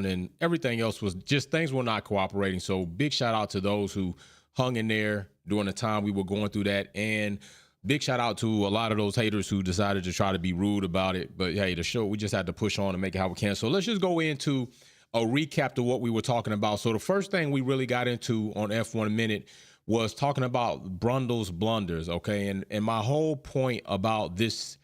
and everything else was just, things were not cooperating. So big shout out to those who hung in there during the time we were going through that. And big shout out to a lot of those haters who decided to try to be rude about it. But hey, the show, we just had to push on and make it how we can. So let's just go into a recap to what we were talking about. So the first thing we really got into on F1 Minute was talking about Brundle's blunders, okay? And my whole point about this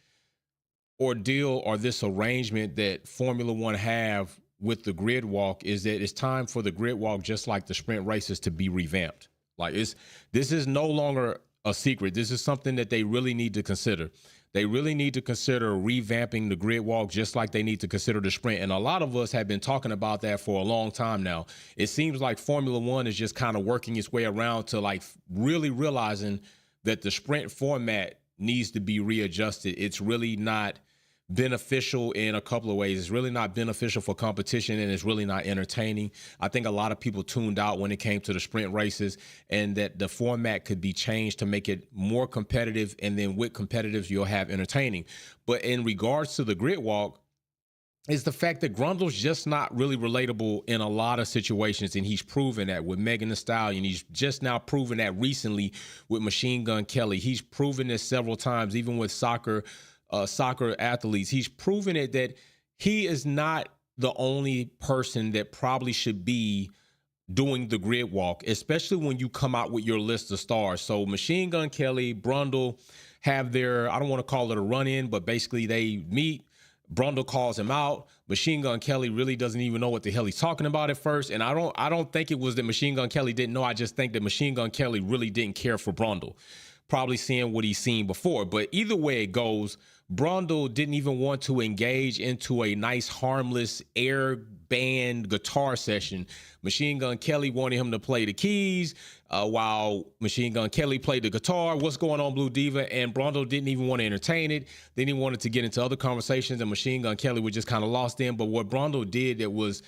ordeal or this arrangement that Formula One have with the grid walk is that it's time for the grid walk, just like the sprint races, to be revamped. Like, this is no longer a secret. This is something that they really need to consider. They really need to consider revamping the grid walk, just like they need to consider the sprint. And a lot of us have been talking about that for a long time now. It seems like Formula One is just kind of working its way around to like really realizing that the sprint format needs to be readjusted. It's really not beneficial in a couple of ways. It's really not beneficial for competition, and it's really not entertaining. I think a lot of people tuned out when it came to the sprint races, and that the format could be changed to make it more competitive, and then with competitive you'll have entertaining. But in regards to the grid walk, is the fact that Grundle's just not really relatable in a lot of situations, and he's proven that with Megan Thee Stallion. He's just now proven that recently with Machine Gun Kelly. He's proven this several times, even with soccer athletes. He's proven it that he is not the only person that probably should be doing the grid walk, especially when you come out with your list of stars. So Machine Gun Kelly, Brundle have their, I don't want to call it a run-in, but basically they meet. Brundle calls him out. Machine Gun Kelly really doesn't even know what the hell he's talking about at first. And I don't think it was that Machine Gun Kelly didn't know. I just think that Machine Gun Kelly really didn't care for Brundle, probably seeing what he's seen before. But either way it goes, Brundle didn't even want to engage into a nice, harmless air band guitar session. Machine Gun Kelly wanted him to play the keys while Machine Gun Kelly played the guitar. What's going on, Blue Diva? And Brundle didn't even want to entertain it. Then he wanted to get into other conversations, and Machine Gun Kelly was just kind of lost in. But what Brundle did that was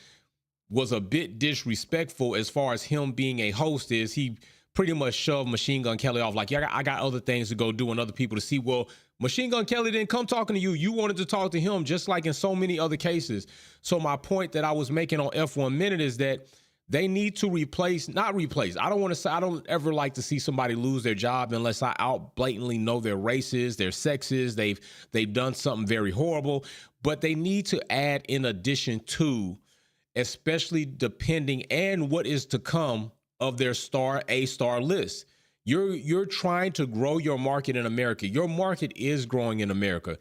a bit disrespectful as far as him being a host is he pretty much shoved Machine Gun Kelly off like, yeah, I got other things to go do and other people to see. Well, Machine Gun Kelly didn't come talking to you. You wanted to talk to him, just like in so many other cases. So my point that I was making on F1 Minute is that they need to not replace. I don't ever like to see somebody lose their job unless I out blatantly know their races, their sexes, they've done something very horrible. But they need to add in addition to, especially depending and what is to come of their A-star list. You're trying to grow your market in America. Your market is growing in America.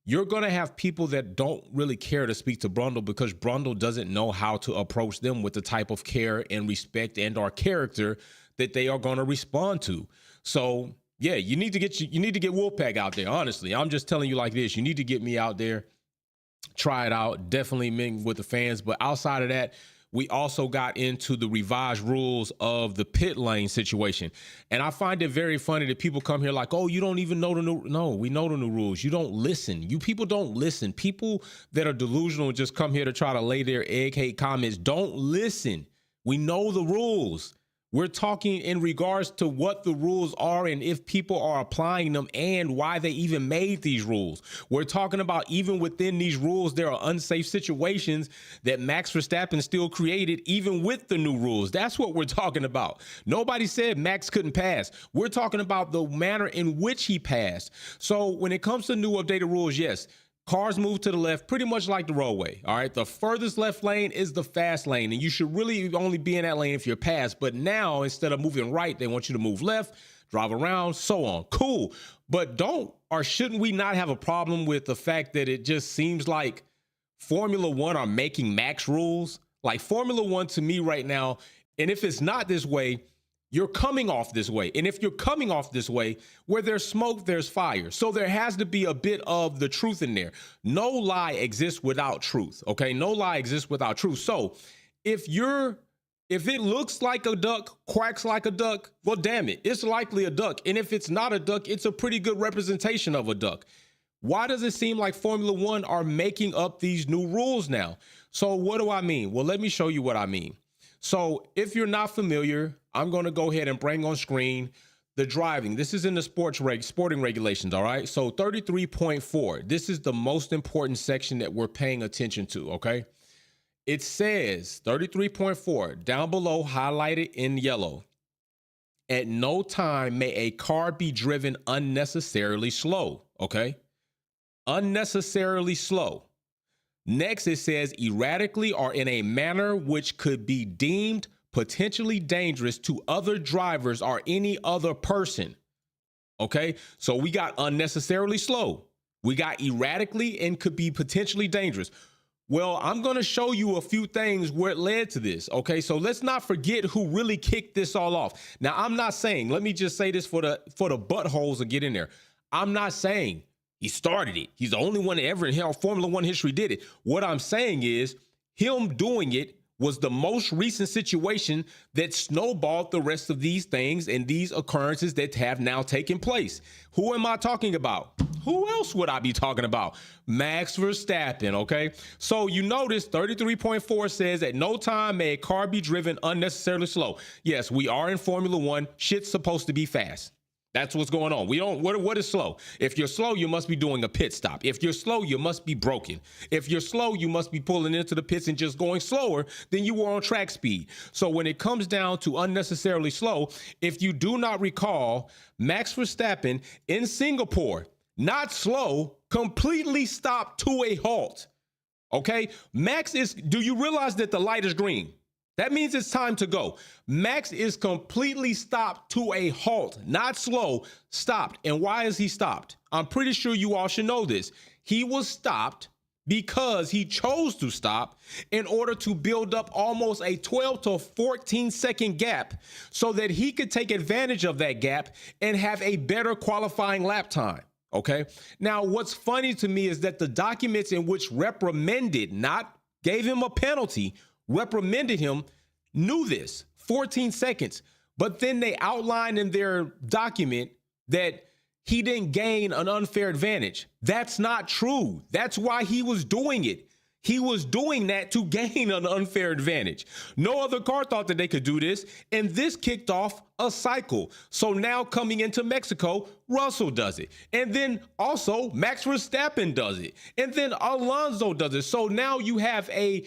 You're going to have people that don't really care to speak to Brundle because Brundle doesn't know how to approach them with the type of care and respect and or character that they are going to respond to. So yeah, you need to get Wolfpack out there. Honestly, I'm just telling you like this. You need to get me out there. Try it out. Definitely mingle with the fans. But outside of that, we also got into the revised rules of the pit lane situation. And I find it very funny that people come here like, oh, you don't even know the new. No, we know the new rules. You don't listen. You people don't listen. People that are delusional just come here to try to lay their egg hate comments. Don't listen. We know the rules. We're talking in regards to what the rules are and if people are applying them and why they even made these rules. We're talking about even within these rules, there are unsafe situations that Max Verstappen still created even with the new rules. That's what we're talking about. Nobody said Max couldn't pass. We're talking about the manner in which he passed. So when it comes to new updated rules, yes, cars move to the left, pretty much like the roadway, all right? The furthest left lane is the fast lane, and you should really only be in that lane if you're past. But now, instead of moving right, they want you to move left, drive around, so on. Cool. But shouldn't we not have a problem with the fact that it just seems like Formula One are making max rules? Like Formula One to me right now, and if it's not this way, you're coming off this way. And if you're coming off this way, where there's smoke, there's fire. So there has to be a bit of the truth in there. No lie exists without truth, okay? No lie exists without truth. So if it looks like a duck, quacks like a duck, well, damn it, it's likely a duck. And if it's not a duck, it's a pretty good representation of a duck. Why does it seem like Formula One are making up these new rules now? So what do I mean? Well, let me show you what I mean. So if you're not familiar, I'm going to go ahead and bring on screen the driving. This is in the sporting regulations, all right? So 33.4, this is the most important section that we're paying attention to, okay? It says 33.4 down below, highlighted in yellow. At no time may a car be driven unnecessarily slow. Okay. Unnecessarily slow. Next, it says erratically or in a manner which could be deemed potentially dangerous to other drivers or any other person. Okay. So we got unnecessarily slow. We got erratically and could be potentially dangerous. Well, I'm going to show you a few things where it led to this. Okay, so let's not forget who really kicked this all off. Now, I'm not saying, let me just say this for the buttholes to get in there. I'm not saying he started it. He's the only one ever in Formula One history did it. What I'm saying is him doing it was the most recent situation that snowballed the rest of these things and these occurrences that have now taken place. Who am I talking about? Who else would I be talking about? Max Verstappen, okay? So you notice 33.4 says at no time may a car be driven unnecessarily slow. Yes, we are in Formula One. Shit's supposed to be fast. That's what's going on. What is slow? If you're slow, you must be doing a pit stop. If you're slow, you must be broken. If you're slow, you must be pulling into the pits and just going slower than you were on track speed. So when it comes down to unnecessarily slow, if you do not recall, Max Verstappen in Singapore, not slow, completely stopped to a halt. Okay? Do you realize that the light is green? That means it's time to go. Max is completely stopped to a halt, not slow, stopped. And why is he stopped? I'm pretty sure you all should know this. He was stopped because he chose to stop in order to build up almost a 12 to 14 second gap so that he could take advantage of that gap and have a better qualifying lap time. Okay. Now, what's funny to me is that the documents in which reprimanded, not gave him a penalty, reprimanded him, knew this 14 seconds, but then they outlined in their document that he didn't gain an unfair advantage. That's not true. That's why he was doing it. He was doing that to gain an unfair advantage. No other car thought that they could do this, and this kicked off a cycle. So now coming into Mexico, Russell does it. And then also Max Verstappen does it. And then Alonso does it. So now you have a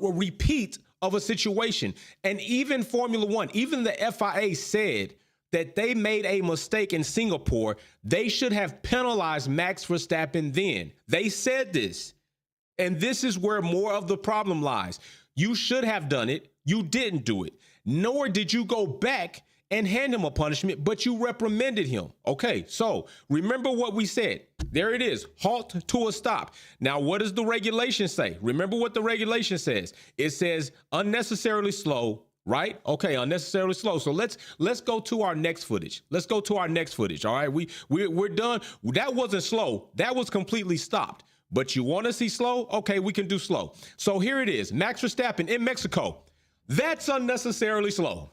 repeat of a situation. And even Formula One, even the FIA said that they made a mistake in Singapore. They should have penalized Max Verstappen then. They said this. And this is where more of the problem lies. You should have done it. You didn't do it. Nor did you go back and hand him a punishment, but you reprimanded him. Okay, so remember what we said. There it is. Halt to a stop. Now, what does the regulation say? Remember what the regulation says. It says unnecessarily slow, right? Okay, unnecessarily slow. So let's go to our next footage. Let's go to our next footage. All right, we're done. That wasn't slow. That was completely stopped. But you want to see slow? Okay, we can do slow. So here it is. Max Verstappen in Mexico. That's unnecessarily slow.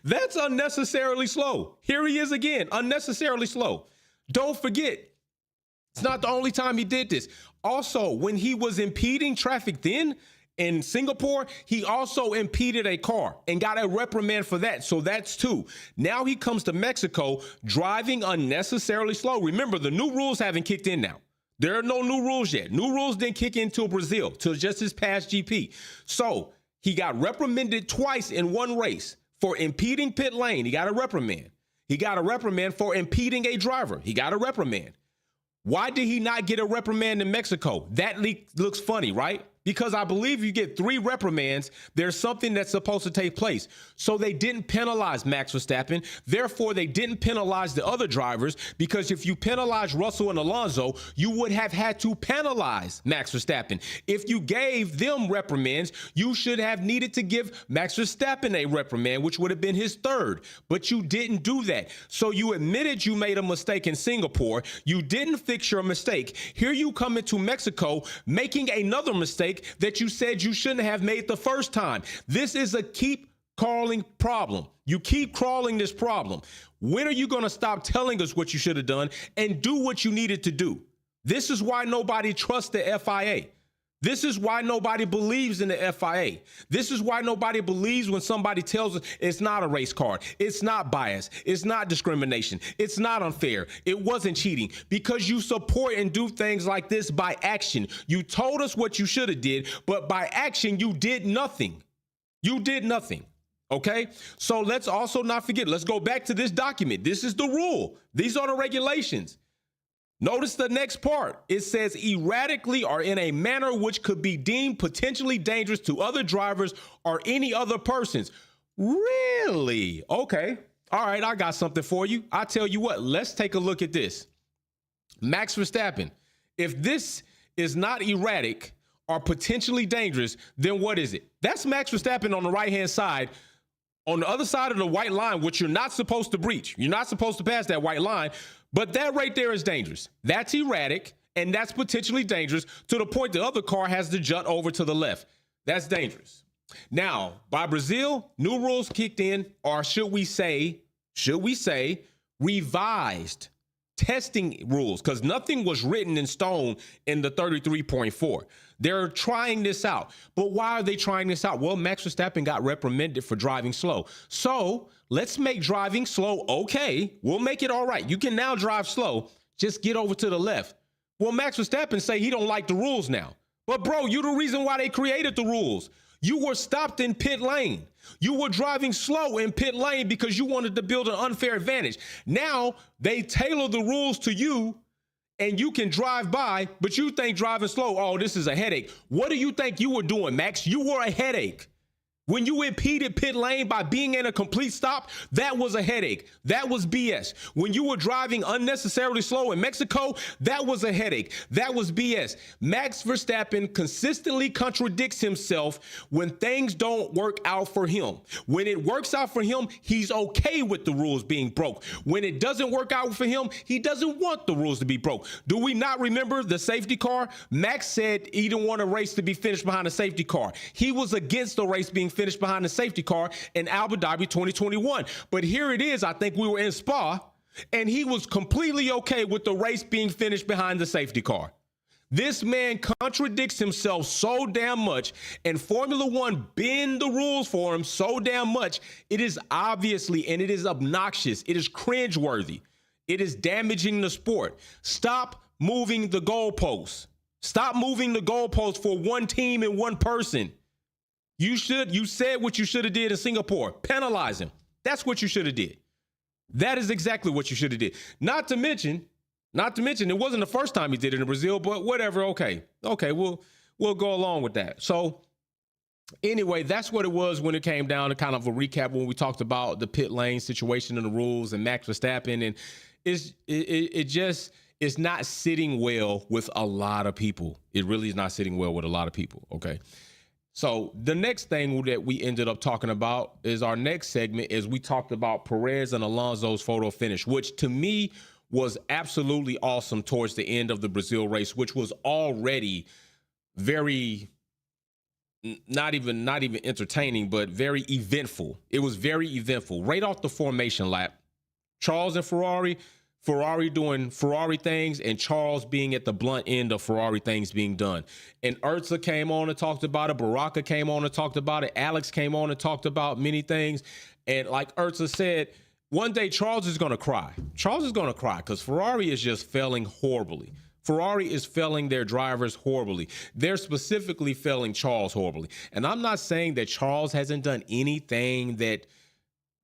That's unnecessarily slow. Here he is again, unnecessarily slow. Don't forget, it's not the only time he did this. Also, when he was impeding traffic then in Singapore, he also impeded a car and got a reprimand for that. So that's two. Now he comes to Mexico driving unnecessarily slow. Remember, the new rules haven't kicked in now. There are no new rules yet. New rules didn't kick in till Brazil, till just his past GP. So he got reprimanded twice in one race for impeding pit lane. He got a reprimand. He got a reprimand for impeding a driver. He got a reprimand. Why did he not get a reprimand in Mexico? That looks funny, right? Because I believe you get 3 reprimands, there's something that's supposed to take place. So they didn't penalize Max Verstappen. Therefore, they didn't penalize the other drivers, because if you penalize Russell and Alonso, you would have had to penalize Max Verstappen. If you gave them reprimands, you should have needed to give Max Verstappen a reprimand, which would have been his 3rd. But you didn't do that. So you admitted you made a mistake in Singapore. You didn't fix your mistake. Here you come into Mexico making another mistake that you said you shouldn't have made the first time. This is a keep crawling problem. You keep crawling this problem. When are you going to stop telling us what you should have done and do what you needed to do? This is why nobody trusts the FIA. This is why nobody believes in the FIA. This is why nobody believes when somebody tells us it's not a race car. It's not bias. It's not discrimination. It's not unfair. It wasn't cheating, because you support and do things like this by action. You told us what you should have did, but by action, you did nothing. You did nothing. Okay, so let's also not forget, let's go back to this document. This is the rule. These are the regulations. Notice the next part. It says erratically or in a manner which could be deemed potentially dangerous to other drivers or any other persons. Really? Okay. All right, I got something for you. I tell you what, let's take a look at this. Max Verstappen, if this is not erratic or potentially dangerous, then what is it? That's Max Verstappen on the right-hand side. On the other side of the white line, which you're not supposed to breach. You're not supposed to pass that white line, but that right there is dangerous. That's erratic, and that's potentially dangerous to the point the other car has to jut over to the left. That's dangerous. Now, by Brazil, new rules kicked in, or should we say, revised testing rules, because nothing was written in stone in the 33.4. They're trying this out. But why are they trying this out? Well, Max Verstappen got reprimanded for driving slow. So let's make driving slow okay. We'll make it all right. You can now drive slow. Just get over to the left. Well, Max Verstappen say he don't like the rules now. But bro, you're the reason why they created the rules. You were stopped in pit lane. You were driving slow in pit lane because you wanted to build an unfair advantage. Now they tailor the rules to you and you can drive by, but you think driving slow, oh, this is a headache. What do you think you were doing, Max? You were a headache. When you impeded pit lane by being in a complete stop, that was a headache. That was BS. When you were driving unnecessarily slow in Mexico, that was a headache. That was BS. Max Verstappen consistently contradicts himself when things don't work out for him. When it works out for him, he's okay with the rules being broke. When it doesn't work out for him, he doesn't want the rules to be broke. Do we not remember the safety car? Max said he didn't want a race to be finished behind a safety car. He was against the race being finished behind the safety car in Abu Dhabi 2021. But here it is, I think we were in Spa, and he was completely okay with the race being finished behind the safety car. This man contradicts himself so damn much, and Formula One bend the rules for him so damn much. It is obviously, and it is obnoxious. It is cringeworthy. It is damaging the sport. Stop moving the goalposts. Stop moving the goalposts for one team and one person. You said what you should have did in Singapore. Penalize him. That's what you should have did. That is exactly what you should have did. Not to mention, it wasn't the first time he did it in Brazil, but whatever. Okay, we'll go along with that. So anyway, that's what it was when it came down to kind of a recap when we talked about the pit lane situation and the rules and Max Verstappen, and it just is not sitting well with a lot of people. It really is not sitting well with a lot of people. Okay. So the next thing that we ended up talking about is our next segment is we talked about Perez and Alonso's photo finish, which to me was absolutely awesome towards the end of the Brazil race, which was already very not even entertaining, but very eventful. It was very eventful. Right off the formation lap, Charles and Ferrari doing Ferrari things, and Charles being at the blunt end of Ferrari things being done. And Urza came on and talked about it. Baraka came on and talked about it. Alex came on and talked about many things. And like Urza said, one day Charles is going to cry. Charles is going to cry because Ferrari is just failing horribly. Ferrari is failing their drivers horribly. They're specifically failing Charles horribly. And I'm not saying that Charles hasn't done anything that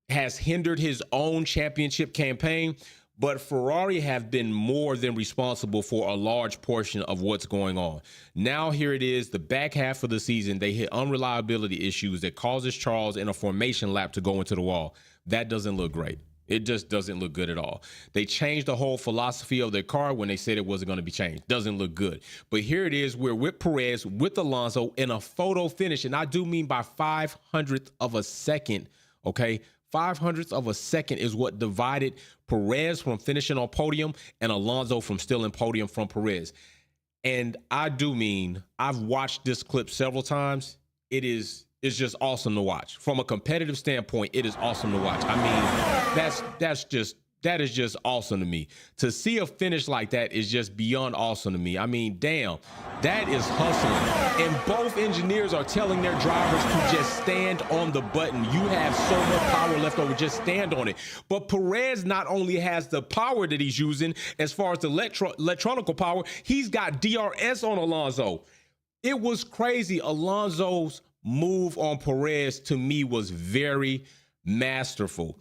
has hindered his own championship campaign, but Ferrari have been more than responsible for a large portion of what's going on. Now here it is, the back half of the season, they hit unreliability issues that causes Charles in a formation lap to go into the wall. That doesn't look great. It just doesn't look good at all. They changed the whole philosophy of their car when they said it wasn't going to be changed. Doesn't look good. But here it is, we're with Perez, with Alonso in a photo finish, and I do mean by 500th of a second, okay? 500th of a second is what divided Perez from finishing on podium and Alonso from stealing podium from Perez. And I do mean, I've watched this clip several times. It's just awesome to watch. From a competitive standpoint, it is awesome to watch. I mean, that's just that is just awesome to me. To see a finish like that is just beyond awesome to me. I mean, damn, that is hustling. And both engineers are telling their drivers to just stand on the button. You have so much power left over, just stand on it. But Perez not only has the power that he's using as far as the electronical power, he's got DRS on Alonso. It was crazy. Alonso's move on Perez to me was very masterful.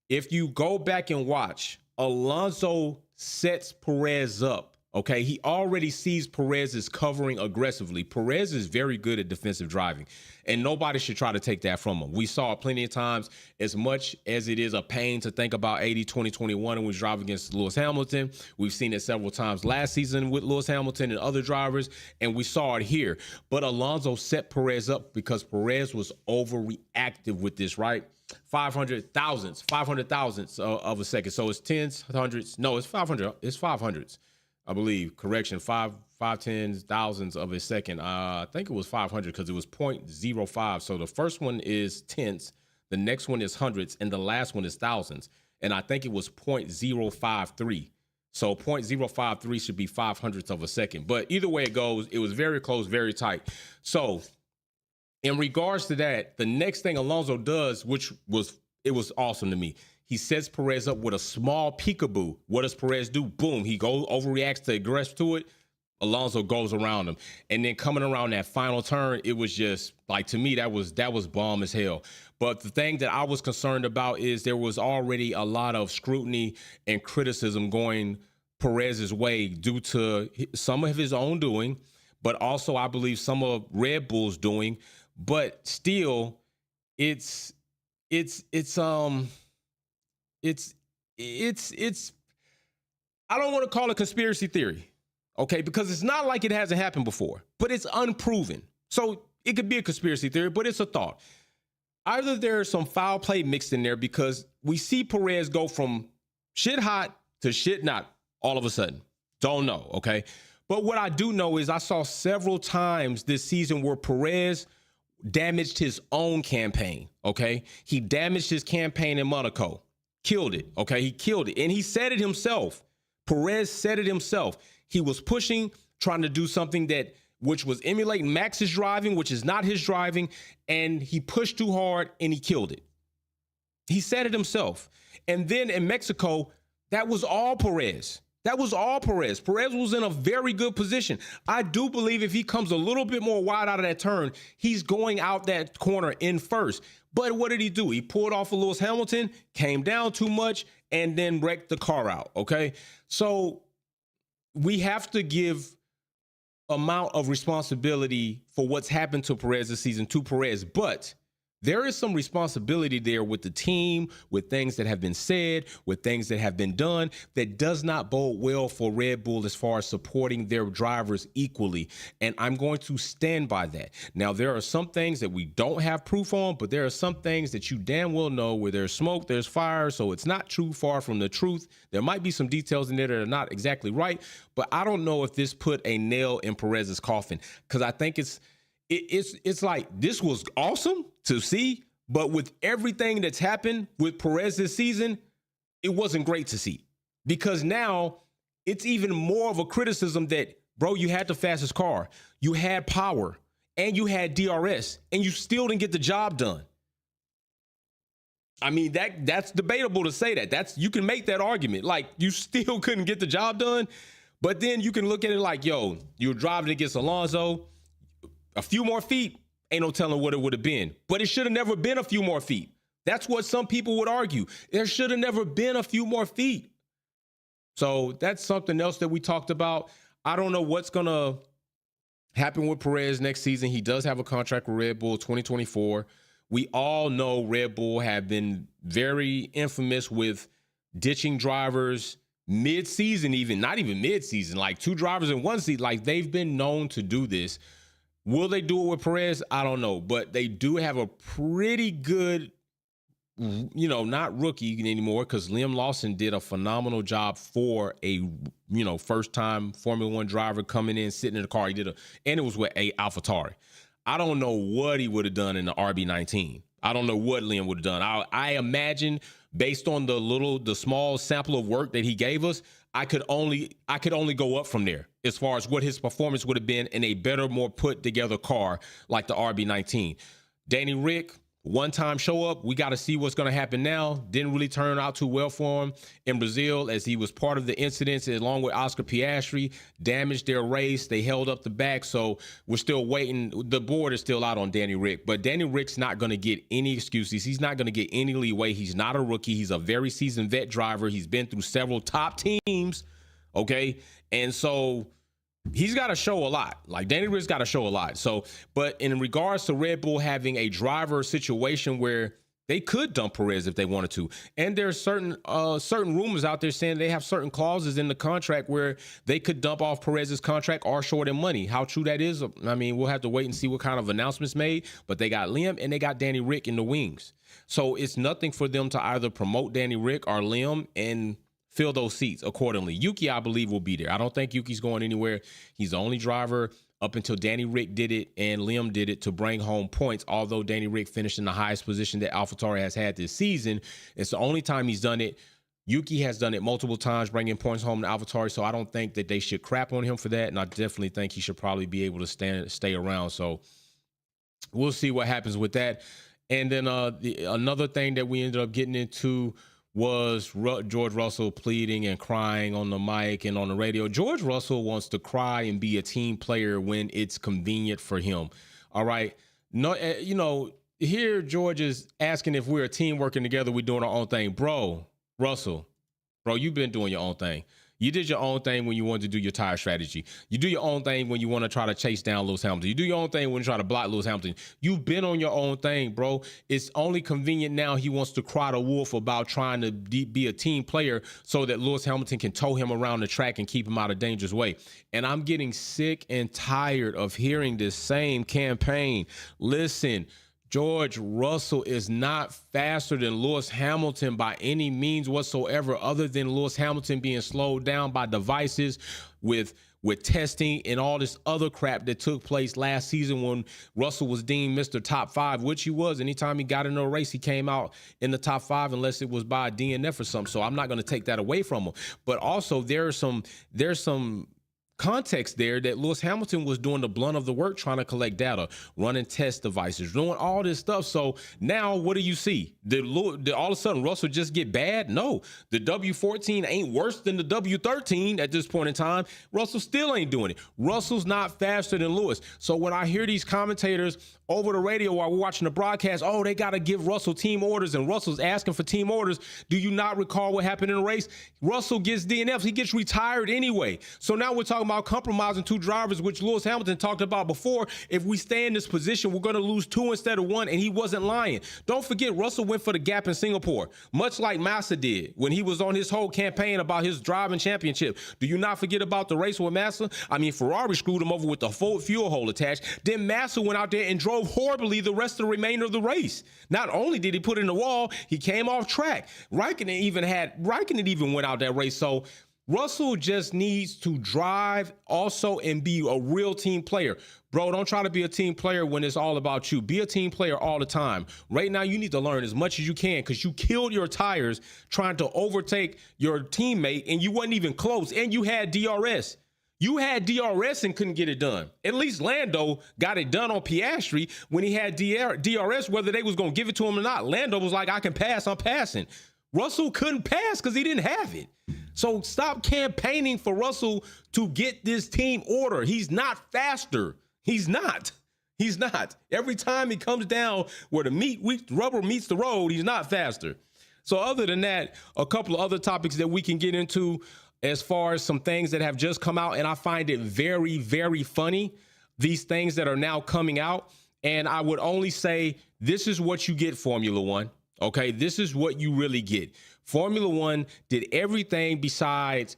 If you go back and watch, Alonso sets Perez up, okay? He already sees Perez is covering aggressively. Perez is very good at defensive driving, and nobody should try to take that from him. We saw it plenty of times. As much as it is a pain to think about 2021 and we drive against Lewis Hamilton, we've seen it several times last season with Lewis Hamilton and other drivers, and we saw it here. But Alonso set Perez up because Perez was overreactive with this, right? 500 thousandths of a second. So it's tens, hundreds. No, it's 500. It's 500s, I believe. Correction, 5 thousandths of a second. I think it was 500 because it was 0.05. So the first one is tenths, the next one is hundreds, and the last one is thousands. And I think it was 0.053. So 0.053 should be 500ths of a second. But either way it goes, it was very close, very tight. So in regards to that, the next thing Alonso does, it was awesome to me. He sets Perez up with a small peekaboo. What does Perez do? Boom, he overreacts to aggress to it. Alonso goes around him. And then coming around that final turn, it was just like, to me, that was bomb as hell. But the thing that I was concerned about is there was already a lot of scrutiny and criticism going Perez's way due to some of his own doing, but also I believe some of Red Bull's doing. But still, it's I don't want to call it conspiracy theory, okay? Because it's not like it hasn't happened before, but it's unproven. So it could be a conspiracy theory, but it's a thought. Either there's some foul play mixed in there because we see Perez go from shit hot to shit not all of a sudden. Don't know, okay? But what I do know is I saw several times this season where Perez damaged his own campaign, okay? He damaged his campaign in Monaco. Killed it, okay? He killed it. And he said it himself. Perez said it himself. He was pushing, trying to do something which was emulating Max's driving, which is not his driving, and he pushed too hard and he killed it. He said it himself. And then in Mexico, that was all Perez. That was all Perez. Perez was in a very good position. I do believe if he comes a little bit more wide out of that turn, he's going out that corner in first. But what did he do? He pulled off of Lewis Hamilton, came down too much, and then wrecked the car out, okay? So we have to give amount of responsibility for what's happened to Perez this season to Perez, but there is some responsibility there with the team, with things that have been said, with things that have been done that does not bode well for Red Bull as far as supporting their drivers equally. And I'm going to stand by that. Now, there are some things that we don't have proof on, but there are some things that you damn well know where there's smoke, there's fire. So it's not too far from the truth. There might be some details in there that are not exactly right, but I don't know if this put a nail in Perez's coffin, because I think it's like, this was awesome to see, but with everything that's happened with Perez this season, it wasn't great to see, because now it's even more of a criticism that, bro, you had the fastest car, you had power, and you had DRS, and you still didn't get the job done. I mean, that's debatable to say that. You can make that argument. Like, you still couldn't get the job done, but then you can look at it like, yo, you were driving against Alonso, a few more feet, ain't no telling what it would have been. But it should have never been a few more feet. That's what some people would argue. There should have never been a few more feet. So that's something else that we talked about. I don't know what's going to happen with Perez next season. He does have a contract with Red Bull 2024. We all know Red Bull have been very infamous with ditching drivers mid-season, even not even mid-season, like two drivers in one seat. Like, they've been known to do this. Will they do it with Perez? I don't know, but they do have a pretty good, not rookie anymore, because Liam Lawson did a phenomenal job for a, first-time Formula One driver coming in, sitting in the car. And it was with a AlphaTauri. I don't know what he would have done in the RB19. I don't know what Liam would have done. I imagine, based on the small sample of work that he gave us, I could only go up from there as far as what his performance would have been in a better, more put together car like the RB19. Danny Rick, one-time show up. We got to see what's going to happen now. Didn't really turn out too well for him in Brazil, as he was part of the incidents along with Oscar Piastri, damaged their race. They held up the back, so we're still waiting. The board is still out on Danny Rick, but Danny Rick's not going to get any excuses. He's not going to get any leeway. He's not a rookie. He's a very seasoned vet driver. He's been through several top teams, okay? And so he's got to show a lot. Like, Danny Rick's got to show a lot. So, but in regards to Red Bull having a driver situation where they could dump Perez if they wanted to, and there's certain rumors out there saying they have certain clauses in the contract where they could dump off Perez's contract or short him money. How true that is, I mean, we'll have to wait and see what kind of announcements made. But they got Liam and they got Danny Rick in the wings, so it's nothing for them to either promote Danny Rick or Liam and fill those seats accordingly. Yuki, I believe, will be there. I don't think Yuki's going anywhere. He's the only driver up until Danny Rick did it and Liam did it to bring home points, although Danny Rick finished in the highest position that AlphaTauri has had this season. It's the only time he's done it. Yuki has done it multiple times, bringing points home to AlphaTauri, so I don't think that they should crap on him for that, and I definitely think he should probably be able to stay around. So we'll see what happens with that. And then another thing that we ended up getting into was George Russell pleading and crying on the mic and on the radio. George Russell wants to cry and be a team player when it's convenient for him. All right. No, here George is asking if we're a team working together, we're doing our own thing. Bro, Russell, you've been doing your own thing. You did your own thing when you wanted to do your tire strategy. You do your own thing when you want to try to chase down Lewis Hamilton. You do your own thing when you try to block Lewis Hamilton. You've been on your own thing, bro. It's only convenient now he wants to cry to wolf about trying to be a team player so that Lewis Hamilton can tow him around the track and keep him out of dangerous way. And I'm getting sick and tired of hearing this same campaign. Listen, George Russell is not faster than Lewis Hamilton by any means whatsoever, other than Lewis Hamilton being slowed down by devices with testing and all this other crap that took place last season when Russell was deemed Mr. Top 5, which he was. Anytime he got in a race, he came out in the top 5 unless it was by a DNF or something. So I'm not going to take that away from him. But also there's some context there that Lewis Hamilton was doing the blunt of the work, trying to collect data, running test devices, doing all this stuff. So now what do you see? Did all of a sudden Russell just get bad? No, the W14 ain't worse than the W13 at this point in time. Russell still ain't doing it. Russell's not faster than Lewis. So when I hear these commentators over the radio while we're watching the broadcast, oh, they got to give Russell team orders and Russell's asking for team orders. Do you not recall what happened in the race? Russell gets DNFs. He gets retired anyway. So now we're talking about compromising two drivers, which Lewis Hamilton talked about before. If we stay in this position, we're going to lose 2 instead of 1, and he wasn't lying. Don't forget, Russell went for the gap in Singapore, much like Massa did when he was on his whole campaign about his driving championship. Do you not forget about the race with Massa? I mean, Ferrari screwed him over with the fuel hole attached. Then Massa went out there and drove horribly the rest of the remainder of the race. Not only did he put in the wall, he came off track. Raikkonen even went out that race. So Russell just needs to drive also and be a real team player. Bro, don't try to be a team player when it's all about you. Be a team player all the time. Right now, you need to learn as much as you can because you killed your tires trying to overtake your teammate, and you wasn't even close, and you had DRS. You had DRS and couldn't get it done. At least Lando got it done on Piastri when he had DRS, whether they was going to give it to him or not. Lando was like, I can pass, I'm passing. Russell couldn't pass because he didn't have it. So stop campaigning for Russell to get this team order. He's not faster. He's not. He's not. Every time he comes down where the rubber meets the road, he's not faster. So other than that, a couple of other topics that we can get into as far as some things that have just come out, and I find it very, very funny, these things that are now coming out. And I would only say this is what you get, Formula One. Okay, this is what you really get. Formula One did everything besides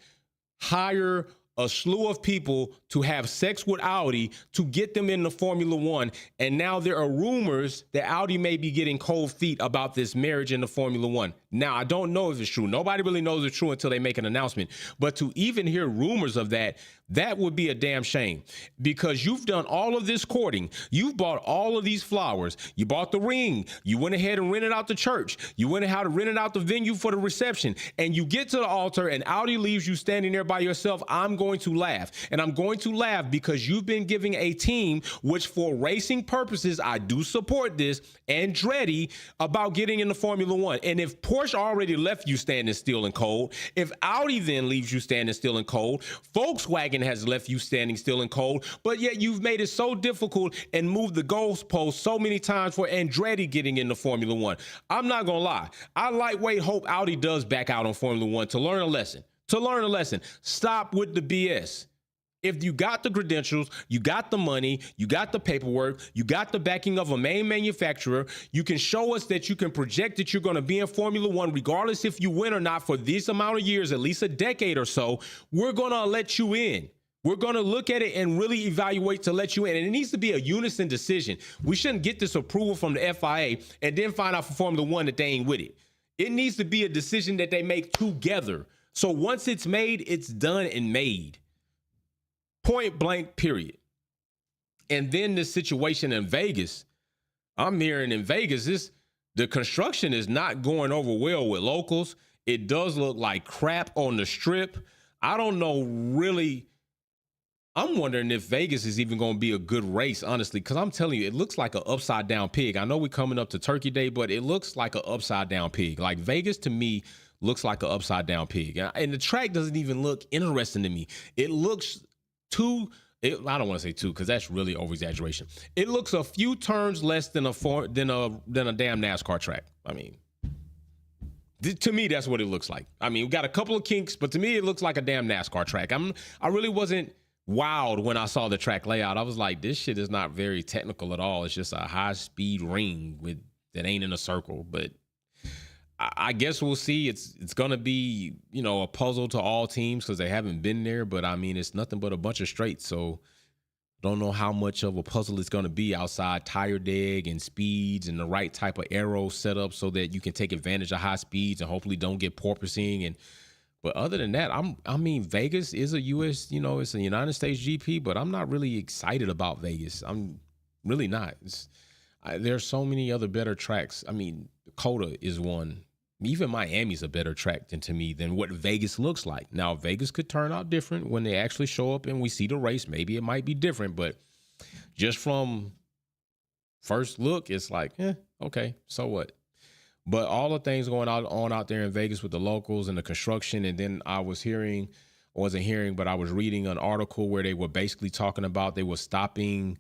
hire a slew of people to have sex with Audi to get them into Formula One. And now there are rumors that Audi may be getting cold feet about this marriage in the Formula One. Now, I don't know if it's true. Nobody really knows it's true until they make an announcement. But to even hear rumors of that, that would be a damn shame, because you've done all of this courting. You've bought all of these flowers. You bought the ring. You went ahead and rented out the church. You went ahead and rented out the venue for the reception. And you get to the altar and Audi leaves you standing there by yourself. I'm going to laugh. And I'm going to laugh because you've been giving a team, which for racing purposes, I do support this, Andretti, about getting into Formula One. And if Porsche already left you standing still and cold, if Audi then leaves you standing still and cold, Volkswagen has left you standing still and cold, but yet you've made it so difficult and moved the goalpost so many times for Andretti getting into Formula One. I'm not going to lie. I lightweight hope Audi does back out on Formula One to learn a lesson. Stop with the BS. If you got the credentials, you got the money, you got the paperwork, you got the backing of a main manufacturer, you can show us that you can project that you're going to be in Formula One, regardless if you win or not, for this amount of years, at least a decade or so, we're going to let you in. We're going to look at it and really evaluate to let you in. And it needs to be a unison decision. We shouldn't get this approval from the FIA and then find out for Formula One that they ain't with it. It needs to be a decision that they make together. So once it's made, it's done and made. Point blank, period. And then this situation in Vegas, I'm hearing in Vegas, the construction is not going over well with locals. It does look like crap on the strip. I don't know really. I'm wondering if Vegas is even going to be a good race, honestly, because I'm telling you, it looks like an upside down pig. I know we're coming up to Turkey Day, but it looks like an upside down pig. Like Vegas to me looks like an upside down pig. And the track doesn't even look interesting to me. It looks I don't want to say two, because that's really over exaggeration. It looks a few turns less than a damn NASCAR track. I mean, to me, that's what it looks like. I mean, we got a couple of kinks, but to me, it looks like a damn NASCAR track. I really wasn't wowed when I saw the track layout. I was like, this shit is not very technical at all. It's just a high speed ring that ain't in a circle. But I guess we'll see. It's going to be, a puzzle to all teams because they haven't been there. But, I mean, it's nothing but a bunch of straights. So don't know how much of a puzzle it's going to be outside tire deg and speeds and the right type of aero setup so that you can take advantage of high speeds and hopefully don't get porpoising. But other than that, Vegas is a U.S., it's a United States GP, but I'm not really excited about Vegas. I'm really not. There's so many other better tracks. I mean, Dakota is one. Even Miami's a better track than what Vegas looks like. Now, Vegas could turn out different when they actually show up and we see the race. Maybe it might be different, but just from first look, it's like, okay, so what? But all the things going on out there in Vegas with the locals and the construction, and then I was reading an article where they were basically talking about they were stopping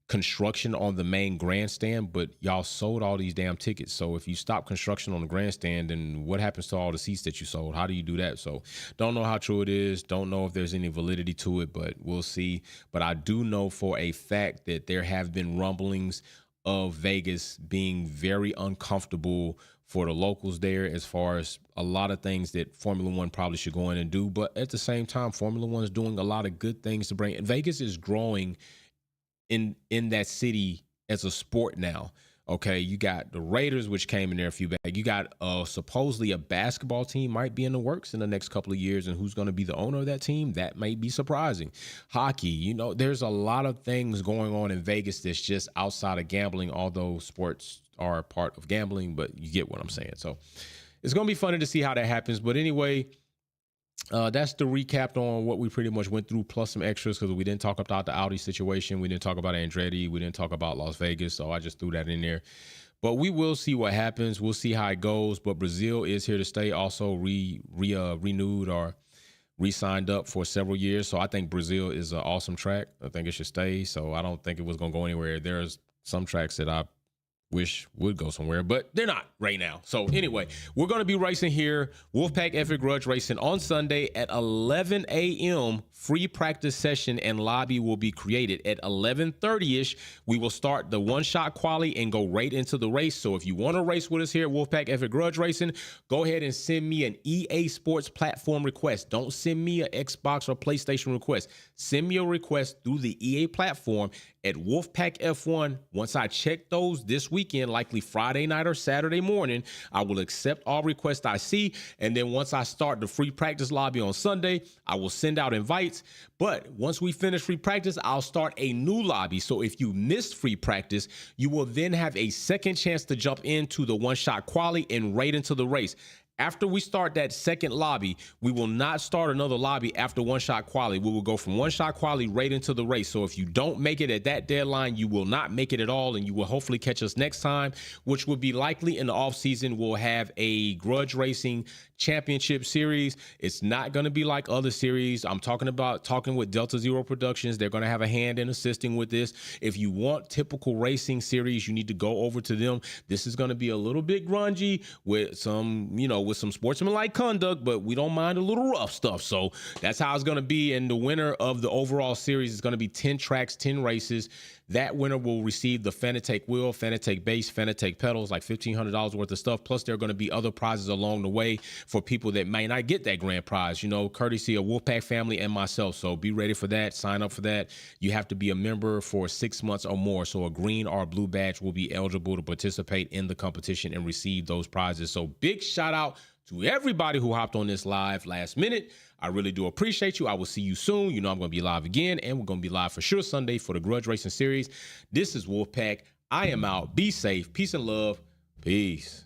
construction on the main grandstand, but y'all sold all these damn tickets. So if you stop construction on the grandstand, then what happens to all the seats that you sold? How do you do that? So don't know how true it is. Don't know if there's any validity to it, but we'll see. But I do know for a fact that there have been rumblings of Vegas being very uncomfortable for the locals there as far as a lot of things that Formula One probably should go in and do. But at the same time, Formula One is doing a lot of good things to bring. Vegas is growing in that city as a sport now. Okay, you got the Raiders, which came in there a few back. You got supposedly a basketball team might be in the works in the next couple of years, and who's going to be the owner of that team? That may be surprising. Hockey, there's a lot of things going on in Vegas that's just outside of gambling, although sports are a part of gambling, but you get what I'm saying. So it's going to be funny to see how that happens. But anyway, that's the recap on what we pretty much went through, plus some extras, because we didn't talk about the Audi situation. We didn't talk about Andretti. We didn't talk about Las Vegas. So I just threw that in there. But we will see what happens. We'll see how it goes. But Brazil is here to stay. Also renewed or re-signed up for several years. So I think Brazil is an awesome track. I think it should stay. So I don't think it was going to go anywhere. There's some tracks that I wish would go somewhere, but they're not right now. So anyway, we're going to be racing here, Wolfpack F Grudge Racing on Sunday at 11 a.m. Free practice session and lobby will be created at 11:30ish. We will start the one-shot quali and go right into the race. So if you want to race with us here at Wolfpack F Grudge Racing, go ahead and send me an EA Sports platform request. Don't send me an Xbox or PlayStation request. Send me a request through the EA platform at Wolfpack F1. Once I check those this weekend, likely Friday night or Saturday morning, I will accept all requests I see. And then once I start the free practice lobby on Sunday, I will send out invites. But once we finish free practice, I'll start a new lobby. So if you missed free practice, you will then have a second chance to jump into the one-shot quali and right into the race. After we start that second lobby, we will not start another lobby after one-shot quali. We will go from one-shot quali right into the race. So if you don't make it at that deadline, you will not make it at all, and you will hopefully catch us next time, which will be likely in the off-season. We'll have a Grudge Racing Championship Series. It's not going to be like other series. I'm talking with Delta Zero Productions. They're going to have a hand in assisting with this. If you want typical racing series, you need to go over to them. This is going to be a little bit grungy with some, with some sportsmanlike conduct, but we don't mind a little rough stuff. So that's how it's going to be. And the winner of the overall series is going to be 10 tracks, 10 races. That winner will receive the Fanatec wheel, Fanatec base, Fanatec pedals, like $1,500 worth of stuff. Plus, there are going to be other prizes along the way for people that may not get that grand prize, courtesy of Wolfpack family and myself. So be ready for that. Sign up for that. You have to be a member for 6 months or more. So a green or blue badge will be eligible to participate in the competition and receive those prizes. So big shout out to everybody who hopped on this live last minute. I really do appreciate you. I will see you soon. I'm going to be live again, and we're going to be live for sure Sunday for the Grudge Racing Series. This is Wolfpack. I am out. Be safe. Peace and love. Peace.